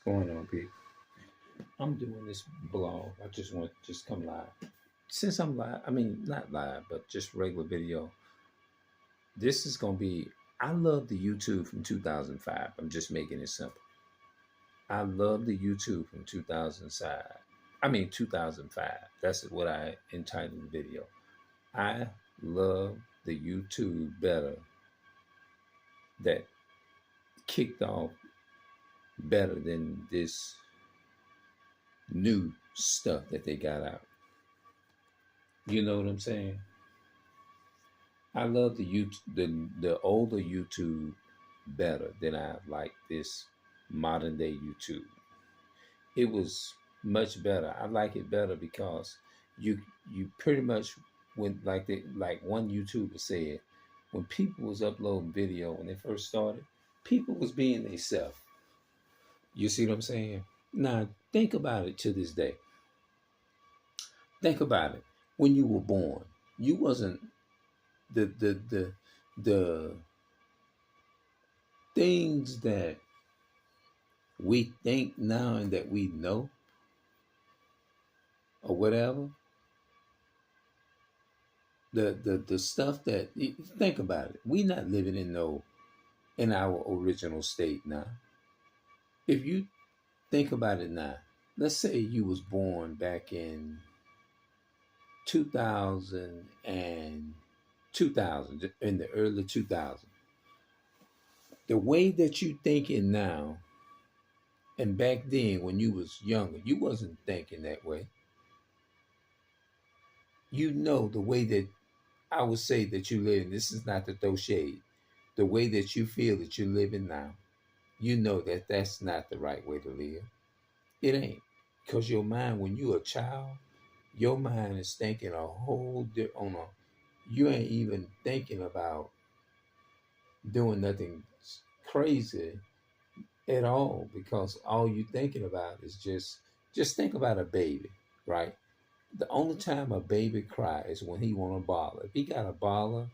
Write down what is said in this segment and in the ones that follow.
Going on, Pete? I'm doing this blog. I just want to just come live. Since I'm live, I mean not live, but just regular video. This is gonna be. I love the YouTube from 2005. I'm just making it simple. I love the YouTube from 2005. I mean 2005. That's what I entitled the video. I love the YouTube better that kicked off better than this new stuff that they got out. You know what I'm saying? I love the older YouTube better than I like this modern day YouTube. It was much better. I like it better because you you pretty much when like one YouTuber said, when people was uploading video when they first started, people was being themselves. You see what I'm saying? Now think about it to this day. Think about it. When you were born, you wasn't the things that we think now and that we know or whatever. The stuff that think about it. We not living in our original state now. If you think about it now, let's say you was born back in 2000 and 2000 in the early 2000s. The way that you thinking now and back then when you was younger, you wasn't thinking that way. You know the way that I would say that you live, and this is not to throw shade, the way that you feel that you're living now, you know that that's not the right way to live. It ain't. Because your mind, when you're a child, your mind is thinking a whole on a, you ain't even thinking about doing nothing crazy at all because all you thinking about is just think about a baby, right? The only time a baby cries is when he want a bottle. If he got a bottle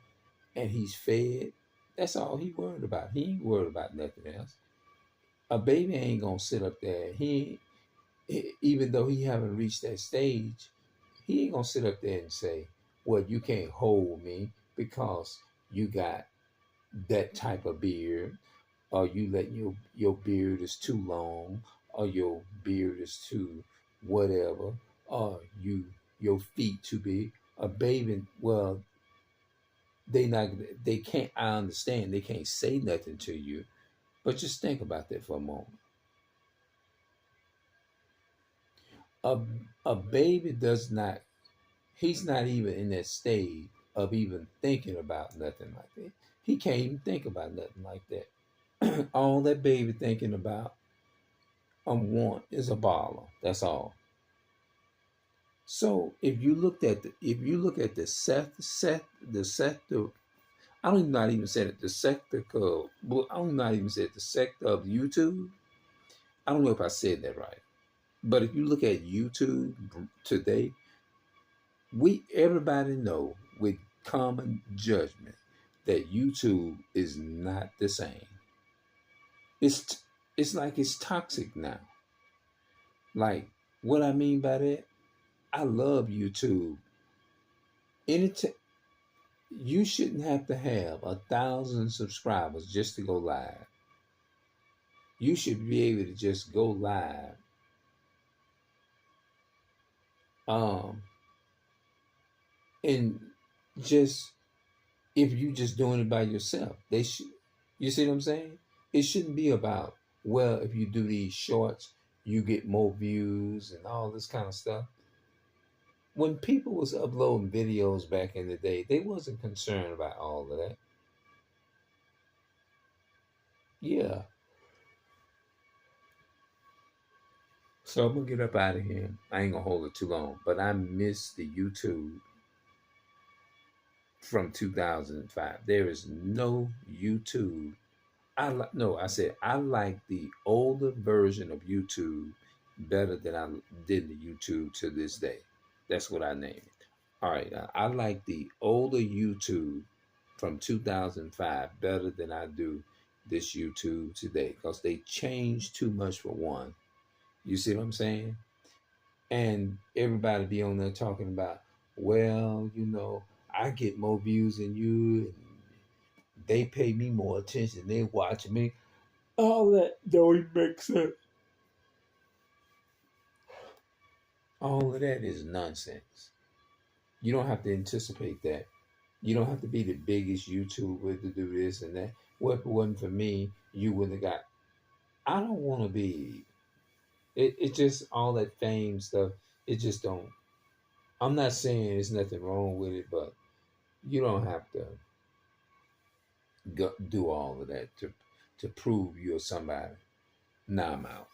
and he's fed, that's all he worried about. He ain't worried about nothing else. A baby ain't gonna sit up there. Even though he haven't reached that stage, he ain't gonna sit up there and say, "Well, you can't hold me because you got that type of beard, or you let your beard is too long, or your beard is too whatever, or your feet too big." A baby, well, they can't. I understand they can't say nothing to you, but just think about that for a moment. A a baby does not. He's not even in that stage of even thinking about nothing like that. He can't even think about nothing like that. All that baby thinking about want is a baller. That's all. So if you look at the sector, I don't not even say it the sector of, I don't not even say it, the sector of YouTube. I don't know if I said that right, but if you look at YouTube today, we everybody know with common judgment that YouTube is not the same. It's it's like it's toxic now. Like what I mean by that, I love YouTube. Anytime you shouldn't have to have 1,000 subscribers just to go live. You should be able to just go live. Um, and just if you just doing it by yourself, they should. You see what I'm saying? It shouldn't be about, well, if you do these shorts, you get more views and all this kind of stuff. When people was uploading videos back in the day, they wasn't concerned about all of that. Yeah. So I'm gonna get up out of here. I ain't gonna hold it too long, but I miss the YouTube from 2005. There is no YouTube. No, I said I like the older version of YouTube better than I did the YouTube to this day. That's what I named it. All right, I like the older YouTube from 2005 better than I do this YouTube today because they changed too much for one. You see what I'm saying? And everybody be on there talking about, well, I get more views than you, and they pay me more attention. They watch me. All that don't even make sense. All of that is nonsense. You don't have to anticipate that. You don't have to be the biggest YouTuber to do this and that. Well, if it wasn't for me, you wouldn't have got. I don't want to be. It just all that fame stuff. It just don't. I'm not saying there's nothing wrong with it, but you don't have to do all of that to prove you're somebody. Nah, I'm out.